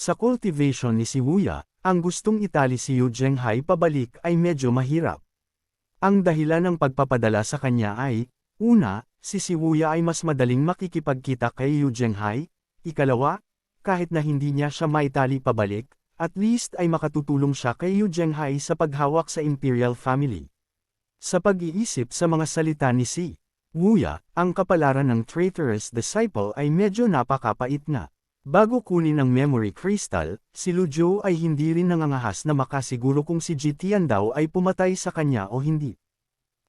Sa cultivation ni si Wuya, ang gustong itali si Yu Zhenghai pabalik ay medyo mahirap. Ang dahilan ng pagpapadala sa kanya ay, una, si Wuya ay mas madaling makikipagkita kay Yu Zhenghai, ikalawa, kahit na hindi niya siya maitali pabalik, at least ay makatutulong siya kay Yu Zhenghai sa paghawak sa imperial family. Sa pag-iisip sa mga salita ni si Wuya, ang kapalaran ng traitorous disciple ay medyo napakapait nga. Bago kunin ang memory crystal, si Lu Zhou ay hindi rin nangangahas na makasiguro kung si Ji Tiandao ay pumatay sa kanya o hindi.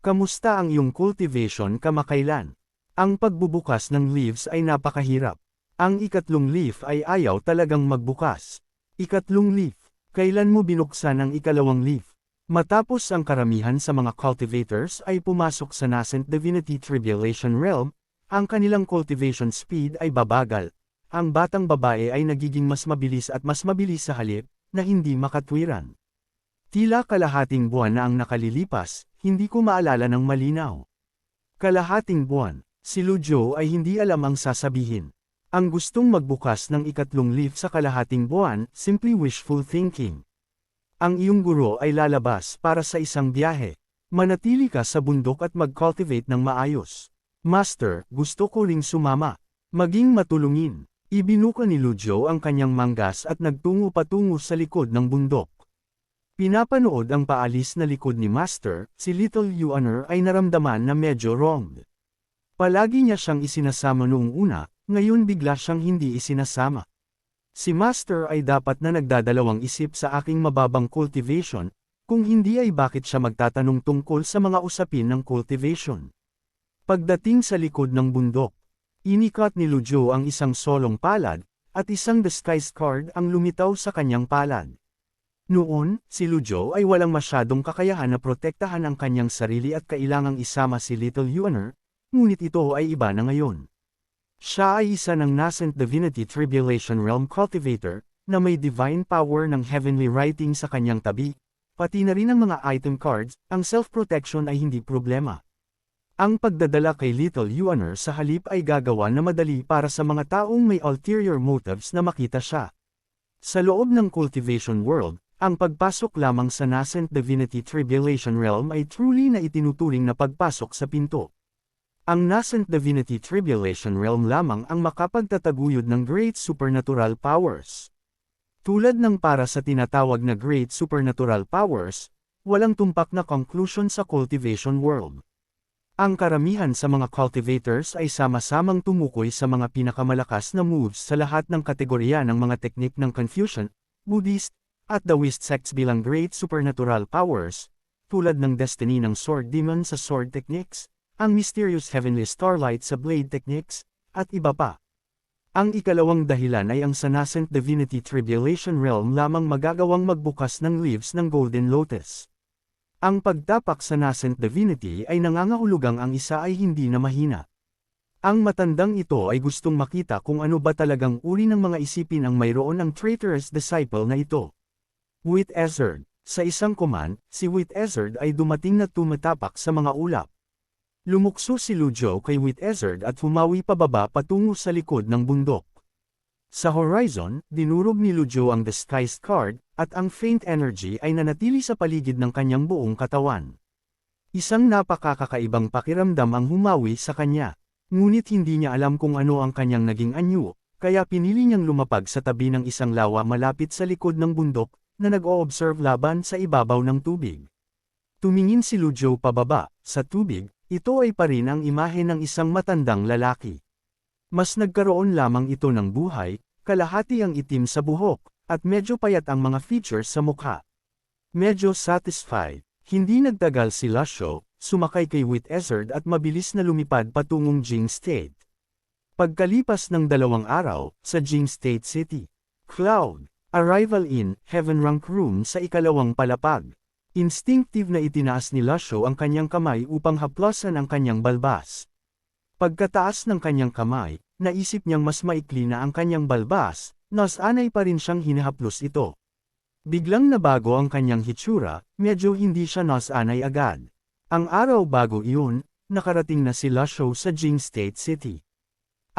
Kamusta ang iyong cultivation kamakailan? Ang pagbubukas ng leaves ay napakahirap. Ang ikatlong leaf ay ayaw talagang magbukas. Ikatlong leaf, kailan mo binuksan ang ikalawang leaf? Matapos ang karamihan sa mga cultivators ay pumasok sa nascent divinity tribulation realm, ang kanilang cultivation speed ay babagal. Ang batang babae ay nagiging mas mabilis sa halip, na hindi makatwiran. Tila kalahating buwan na ang nakalilipas, hindi ko maalala ng malinaw. Kalahating buwan, si Lu Zhou ay hindi alam ang sasabihin. Ang gustong magbukas ng ikatlong leaf sa kalahating buwan, simply wishful thinking. Ang iyong guro ay lalabas para sa isang biyahe. Manatili ka sa bundok at mag-cultivate ng maayos. Master, gusto ko ring sumama. Maging matulungin. Ibinuka ni Lu Zhou ang kanyang manggas at nagtungo patungo sa likod ng bundok. Pinapanood ang paalis na likod ni Master, si Little Yuaner ay naramdaman na medyo wrong. Palagi niya siyang isinasama noong una, ngayon bigla siyang hindi isinasama. Si Master ay dapat na nagdadalawang isip sa aking mababang cultivation, kung hindi ay bakit siya magtatanong tungkol sa mga usapin ng cultivation. Pagdating sa likod ng bundok, inikat ni Lu Zhou ang isang solong palad, at isang disguise card ang lumitaw sa kanyang palad. Noon, si Lu Zhou ay walang masyadong kakayahan na protektahan ang kanyang sarili at kailangang isama si Little Yuaner, ngunit ito ay iba na ngayon. Siya ay isa ng nascent divinity tribulation realm cultivator, na may divine power ng heavenly writing sa kanyang tabi, pati na rin ang mga item cards, ang self-protection ay hindi problema. Ang pagdadala kay Little Yuaner sa halip ay gagawa na madali para sa mga taong may ulterior motives na makita siya. Sa loob ng cultivation world, ang pagpasok lamang sa nascent divinity tribulation realm ay truly na itinuturing na pagpasok sa pinto. Ang nascent divinity tribulation realm lamang ang makapagtataguyod ng great supernatural powers. Tulad ng para sa tinatawag na great supernatural powers, walang tumpak na conclusion sa cultivation world. Ang karamihan sa mga cultivators ay sama-samang tumukoy sa mga pinakamalakas na moves sa lahat ng kategorya ng mga teknik ng Confucian, Buddhist, at Taoist sects bilang great supernatural powers, tulad ng destiny ng sword demon sa sword techniques, ang mysterious heavenly starlight sa blade techniques, at iba pa. Ang ikalawang dahilan ay ang sa nascent divinity tribulation realm lamang magagawang magbukas ng leaves ng golden lotus. Ang pagtapak sa nascent divinity ay nangangahulugang ang isa ay hindi na mahina. Ang matandang ito ay gustong makita kung ano ba talagang uri ng mga isipin ang mayroon ng traitorous disciple na ito. Witezard. Sa isang command, si Witezard ay dumating na tumatapak sa mga ulap. Lumukso si Lu Zhou kay Witezard at humawi pababa patungo sa likod ng bundok. Sa horizon, dinurog ni Lu Zhou ang disguised card, at ang faint energy ay nanatili sa paligid ng kanyang buong katawan. Isang napakakakaibang pakiramdam ang humawi sa kanya, ngunit hindi niya alam kung ano ang kanyang naging anyo, kaya pinili niyang lumapag sa tabi ng isang lawa malapit sa likod ng bundok, na nag-o-observe laban sa ibabaw ng tubig. Tumingin si Lu Zhou pababa, sa tubig, ito ay pa rin ang imahe ng isang matandang lalaki. Mas nagkaroon lamang ito ng buhay, kalahati ang itim sa buhok, at medyo payat ang mga features sa mukha. Medyo satisfied, hindi nagtagal si Lasho, sumakay kay Witezard at mabilis na lumipad patungong Jing State. Pagkalipas ng 2 araw, sa Jing State City. Cloud. Arrival in Heaven Rank Room sa ikalawang palapag. Instinctive na itinaas ni Lasho ang kanyang kamay upang haplasan ang kanyang balbas. Pagkataas ng kanyang kamay, naisip niyang mas maikli na ang kanyang balbas, nasanay pa rin siyang hinahaplos ito. Biglang nabago ang kanyang hitsura, medyo hindi siya nasanay agad. Ang araw bago iyon, nakarating na si Lasho sa Jing State City.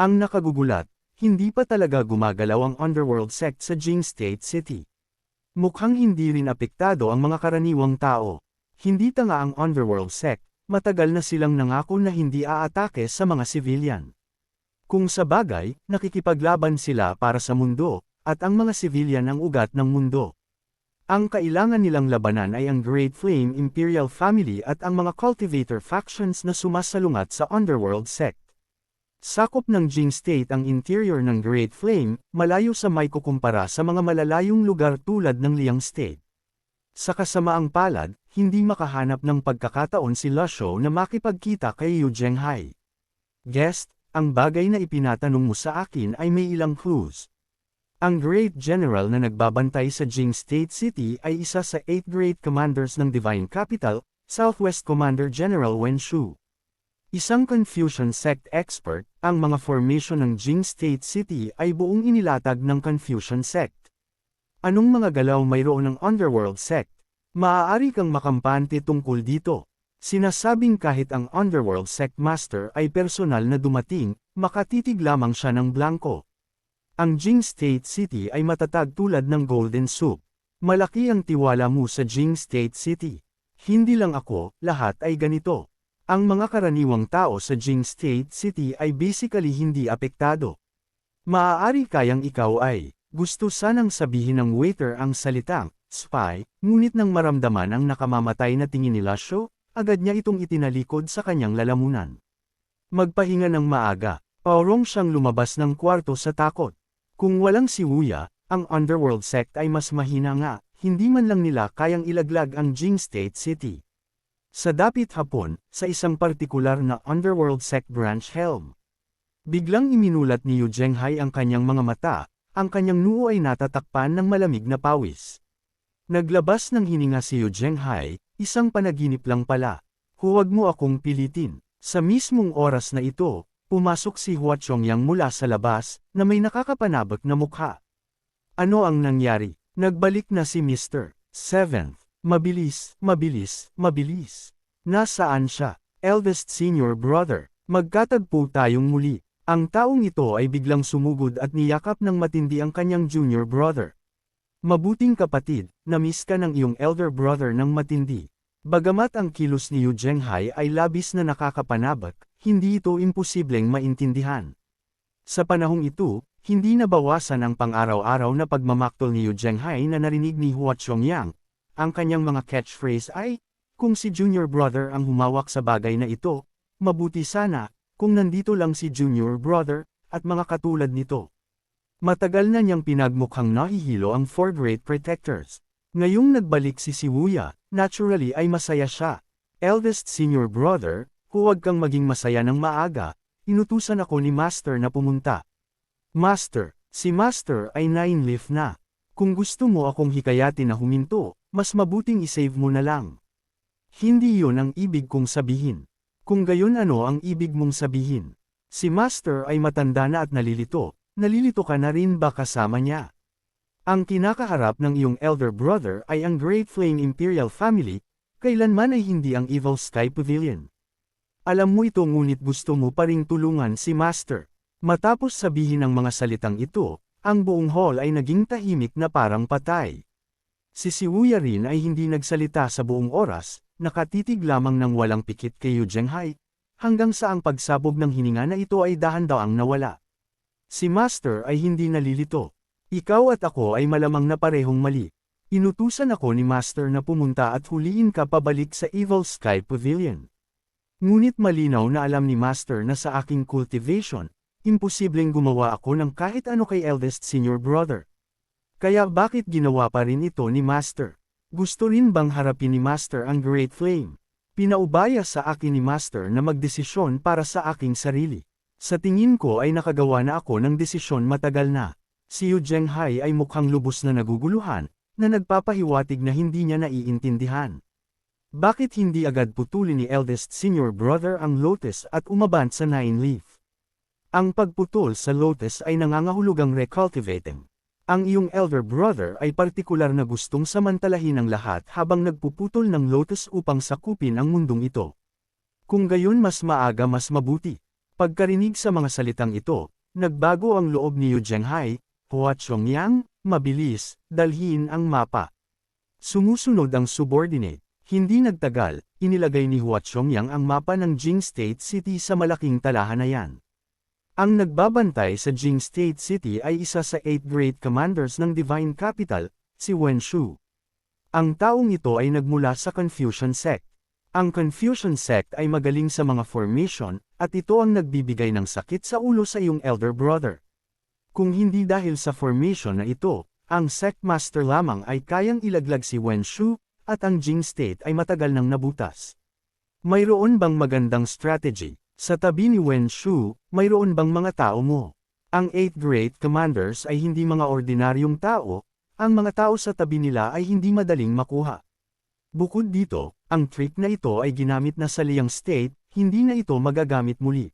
Ang nakagugulat, hindi pa talaga gumagalaw ang underworld sect sa Jing State City. Mukhang hindi rin apektado ang mga karaniwang tao. Hindi tanga ang underworld sect, matagal na silang nangako na hindi aatake sa mga civilian. Kung sa bagay, nakikipaglaban sila para sa mundo, at ang mga civilian ang ugat ng mundo. Ang kailangan nilang labanan ay ang Great Flame Imperial Family at ang mga cultivator factions na sumasalungat sa underworld sect. Sakop ng Jing State ang interior ng Great Flame, malayo sa may kukumpara sa mga malalayong lugar tulad ng Liang State. Sa kasamaang palad, hindi makahanap ng pagkakataon si Lusho na makipagkita kay Yu Zhenghai. Guest, ang bagay na ipinatanong mo sa akin ay may ilang clues. Ang Great General na nagbabantay sa Jing State City ay isa sa 8 Great Commanders ng Divine Capital, Southwest Commander General Wen Shu. Isang Confucian sect expert, ang mga formation ng Jing State City ay buong inilatag ng Confucian sect. Anong mga galaw mayroon ng underworld sect? Maaari kang makampante tungkol dito. Sinasabing kahit ang underworld sect master ay personal na dumating, makatitig lamang siya ng blanco. Ang Jing State City ay matatag tulad ng Golden Soup. Malaki ang tiwala mo sa Jing State City. Hindi lang ako, lahat ay ganito. Ang mga karaniwang tao sa Jing State City ay basically hindi apektado. Maaari kayang ikaw ay, gusto sanang sabihin ng waiter ang salitang, spy, ngunit nang maramdaman ang nakamamatay na tingin ni Lusho, agad niya itong itinalikod sa kanyang lalamunan. Magpahinga ng maaga, paurong siyang lumabas ng kwarto sa takot. Kung walang si Wuya, ang underworld sect ay mas mahina nga, hindi man lang nila kayang ilaglag ang Jing State City. Sa dapit hapon, sa isang partikular na underworld sect branch helm. Biglang iminulat ni Yu Zhenghai ang kanyang mga mata, ang kanyang noo ay natatakpan ng malamig na pawis. Naglabas ng hininga si Yu Zhenghai, isang panaginip lang pala. Huwag mo akong pilitin. Sa mismong oras na ito, pumasok si Hua Chongyang mula sa labas, na may nakakapanabak na mukha. Ano ang nangyari? Nagbalik na si Mr. 7th. Mabilis, mabilis, mabilis. Nasaan siya? Eldest senior brother. Magkatagpo tayong muli. Ang taong ito ay biglang sumugod at niyakap ng matindi ang kanyang junior brother. Mabuting kapatid, na-miss ka ng iyong elder brother ng matindi. Bagamat ang kilos ni Yu Zhenghai ay labis na nakakapanabak, hindi ito imposibleng maintindihan. Sa panahong ito, hindi nabawasan ang pang-araw-araw na pagmamaktol ni Yu Zhenghai na narinig ni Hua Chongyang. Ang kanyang mga catchphrase ay, kung si junior brother ang humawak sa bagay na ito, mabuti sana, kung nandito lang si junior brother, at mga katulad nito. Matagal na niyang pinagmukhang nahihilo ang 4 Great Protectors. Ngayong nagbalik si Wuya, naturally ay masaya siya. Eldest senior brother, huwag kang maging masaya ng maaga, inutusan ako ni Master na pumunta. Master, si Master ay 9 leaf na. Kung gusto mo akong hikayatin na huminto, mas mabuting isave mo na lang. Hindi yon ang ibig kong sabihin. Kung gayon ano ang ibig mong sabihin? Si Master ay matanda na at nalilito ka na rin ba kasama niya? Ang kinakaharap ng iyong elder brother ay ang Great Flame Imperial Family, kailanman ay hindi ang Evil Sky Pavilion. Alam mo ito ngunit gusto mo pa ring tulungan si Master. Matapos sabihin ang mga salitang ito, ang buong hall ay naging tahimik na parang patay. Si Wuya rin ay hindi nagsalita sa buong oras, nakatitig lamang ng walang pikit kay Yu Zhenghai, hanggang sa ang pagsabog ng hininga na ito ay dahan-daang nawala. Si Master ay hindi nalilito. Ikaw at ako ay malamang na parehong mali. Inutusan ako ni Master na pumunta at huliin ka pabalik sa Evil Sky Pavilion. Ngunit malinaw na alam ni Master na sa aking cultivation, imposibleng gumawa ako ng kahit ano kay eldest senior brother. Kaya bakit ginawa pa rin ito ni Master? Gusto rin bang harapin ni Master ang Great Flame? Pinaubaya sa akin ni Master na magdesisyon para sa aking sarili. Sa tingin ko ay nakagawa na ako ng desisyon matagal na. Si Yu Zhenghai ay mukhang lubos na naguguluhan, na nagpapahiwatig na hindi niya naiintindihan. Bakit hindi agad putulin ni eldest senior brother ang lotus at umabant sa 9 leaf? Ang pagputol sa lotus ay nangangahulugang recultivating. Ang iyong elder brother ay partikular na gustong samantalahin ang lahat habang nagpuputol ng lotus upang sakupin ang mundong ito. Kung gayon mas maaga mas mabuti. Pagkarinig sa mga salitang ito, Nagbago ang loob ni Yu Zhenghai, Hua Chongyang, mabilis, dalhin ang mapa. Sumusunod ang subordinate. Hindi nagtagal, inilagay ni Hua Chongyang ang mapa ng Jing State City sa malaking talahanayan. Ang nagbabantay sa Jing State City ay isa sa 8 Great Commanders ng Divine Capital, si Wen Shu. Ang taong ito ay nagmula sa Confucian Sect. Ang Confucian Sect ay magaling sa mga formation, at ito ang nagbibigay ng sakit sa ulo sa iyong elder brother. Kung hindi dahil sa formation na ito, ang Sect Master lamang ay kayang ilaglag si Wen Shu, at ang Jing State ay matagal nang nabutas. Mayroon bang magandang strategy? Sa tabi ni Wen Shu, mayroon bang mga tao mo? Ang 8 Great Commanders ay hindi mga ordinaryong tao, ang mga tao sa tabi nila ay hindi madaling makuha. Bukod dito, ang trick na ito ay ginamit na sa Liang State, hindi na ito magagamit muli.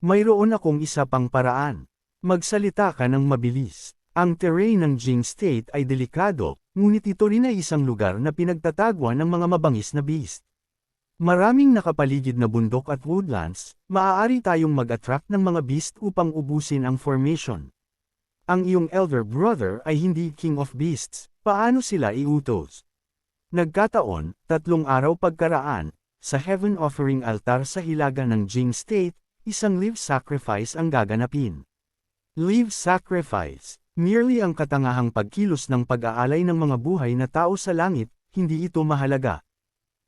Mayroon akong isa pang paraan. Magsalita ka ng mabilis. Ang terrain ng Jing State ay delikado, ngunit ito rin ay isang lugar na pinagtatagwan ng mga mabangis na beast. Maraming nakapaligid na bundok at woodlands, maaari tayong mag-attract ng mga beast upang ubusin ang formation. Ang iyong elder brother ay hindi king of beasts, paano sila iutos? Nagkataon, 3 araw pagkaraan, sa heaven offering altar sa hilaga ng Jing State, isang live sacrifice ang gaganapin. Live sacrifice, merely ang katangahang pagkilos ng pag-aalay ng mga buhay na tao sa langit, hindi ito mahalaga.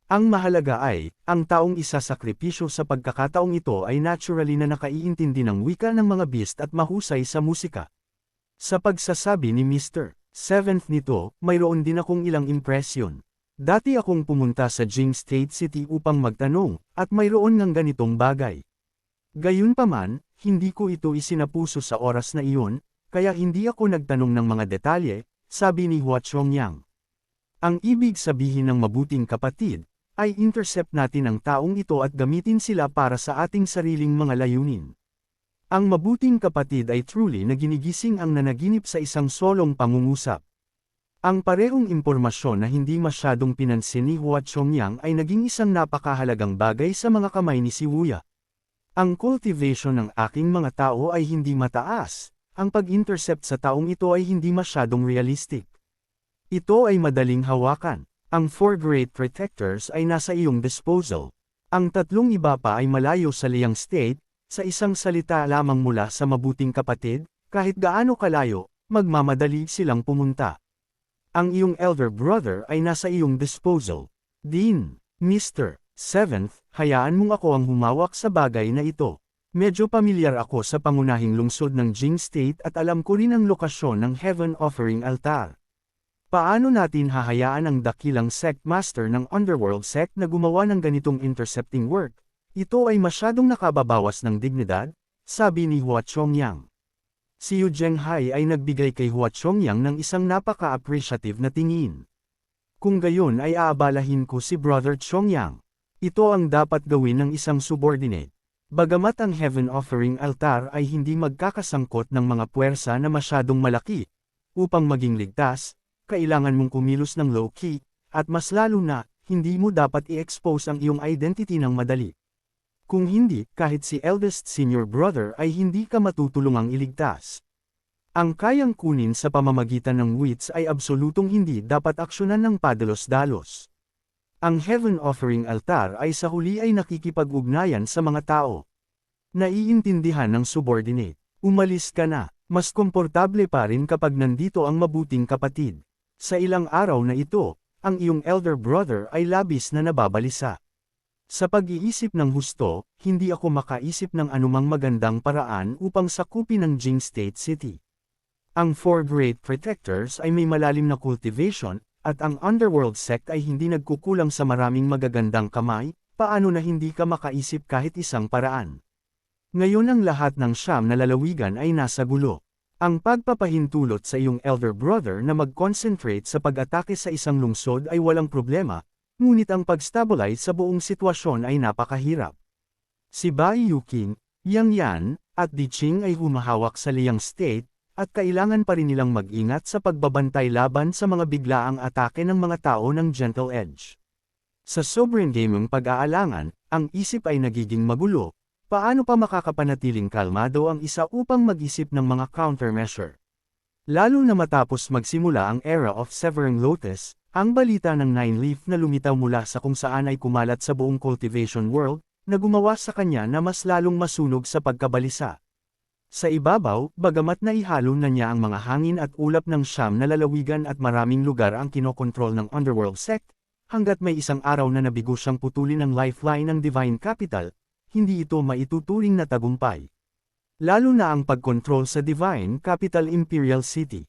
Ang mahalaga ay, ang taong isasakripisyo sa pagkakataong ito ay naturally na nakaiintindi ng wika ng mga beast at mahusay sa musika. Sa pagsasabi ni Mr. Seventh nito, mayroon din akong ilang impresyon. Dati akong pumunta sa Jing State City upang magtanong, at mayroon ng ganitong bagay. Gayunpaman, hindi ko ito isinapuso sa oras na iyon, kaya hindi ako nagtanong ng mga detalye, sabi ni Hua Chongyang. Ang ibig sabihin ng mabuting kapatid, ay intercept natin ang taong ito at gamitin sila para sa ating sariling mga layunin. Ang mabuting kapatid ay truly na ginigising ang nanaginip sa isang solong pangungusap. Ang parehong impormasyon na hindi masyadong pinansin ni Hua Chongyang ay naging isang napakahalagang bagay sa mga kamay ni Siwuya. Ang cultivation ng aking mga tao ay hindi mataas, ang pag-intercept sa taong ito ay hindi masyadong realistic. Ito ay madaling hawakan. Ang 4 Great Protectors ay nasa iyong disposal. Ang 3 iba pa ay malayo sa Liang State, sa isang salita lamang mula sa mabuting kapatid, kahit gaano kalayo, magmamadali silang pumunta. Ang iyong elder brother ay nasa iyong disposal. Din, Mr. Seventh, hayaan mong ako ang humawak sa bagay na ito. Medyo pamilyar ako sa pangunahing lungsod ng Jing State at alam ko rin ang lokasyon ng Heaven Offering Altar. Paano natin hahayaan ang dakilang sect master ng Underworld Sect na gumawa ng ganitong intercepting work? Ito ay masyadong nakababawas ng dignidad, sabi ni Hua Chongyang. Si Yu Zhenghai ay nagbigay kay Hua Chongyang ng isang napaka-appreciative na tingin. Kung gayon ay aabalahin ko si Brother Chongyang. Ito ang dapat gawin ng isang subordinate. Bagamat ang Heaven Offering Altar ay hindi magkakasangkot ng mga puwersa na masyadong malaki, upang maging ligtas, kailangan mong kumilos ng low-key, at mas lalo na, hindi mo dapat i-expose ang iyong identity ng madali. Kung hindi, kahit si eldest senior brother ay hindi ka matutulungang iligtas. Ang kayang kunin sa pamamagitan ng wits ay absolutong hindi dapat aksyonan ng padalos-dalos. Ang Heaven Offering Altar ay sa huli ay nakikipag-ugnayan sa mga tao. Naiintindihan ng subordinate. Umalis ka na, mas komportable pa rin kapag nandito ang mabuting kapatid. Sa ilang araw na ito, ang iyong elder brother ay labis na nababalisa. Sa pag-iisip ng husto, hindi ako makaisip ng anumang magandang paraan upang sakupin ang Jing State City. Ang 4 Great Protectors ay may malalim na cultivation, at ang Underworld Sect ay hindi nagkukulang sa maraming magagandang kamay, paano na hindi ka makaisip kahit isang paraan. Ngayon ang lahat ng siyam na lalawigan ay nasa gulo. Ang pagpapahintulot sa iyong elder brother na mag-concentrate sa pag-atake sa isang lungsod ay walang problema, ngunit ang pag-stabilize sa buong sitwasyon ay napakahirap. Si Bai Yuqing, Yang Yan, at Di Qing ay humahawak sa Liang State, at kailangan pa rin nilang mag-ingat sa pagbabantay laban sa mga biglaang atake ng mga tao ng Gentle Edge. Sa sobrang gaming pag-aalangan, ang isip ay nagiging magulo, paano pa makakapanatiling kalmado ang isa upang mag-isip ng mga countermeasure? Lalo na matapos magsimula ang era of Severing Lotus, ang balita ng Nine Leaf na lumitaw mula sa kung saan ay kumalat sa buong cultivation world, na gumawa sa kanya na mas lalong masunog sa pagkabalisa. Sa ibabaw, bagamat naihalo na niya ang mga hangin at ulap ng siyam na lalawigan at maraming lugar ang kinokontrol ng Underworld Sect, hanggat may isang araw na nabigo siyang putulin ang lifeline ng Divine Capital, hindi ito maituturing na tagumpay. Lalo na ang pagkontrol sa Divine Capital Imperial City.